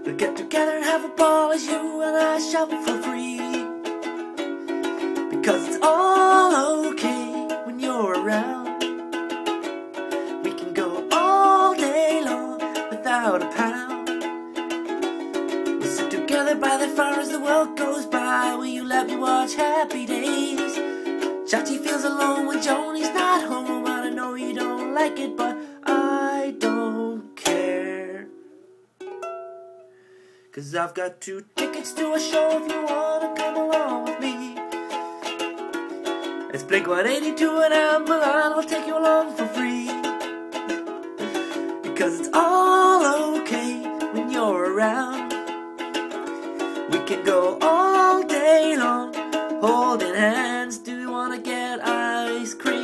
We'll get together and have a ball as you and I shop for free. Because it's all okay when you're around. We can go all day long without a pound. We'll sit together by the fire as the world goes by. Will you let me watch Happy Days? Chachi feels alone when Joni's not home. I know you don't like it, but I don't care. 'Cause I've got 2 tickets to a show if you wanna come along with me. It's Blink-182 and Amberline, I'll take you along for free. Because it's all okay when you're around. We can go all day long holding hands. Do you wanna get ice cream?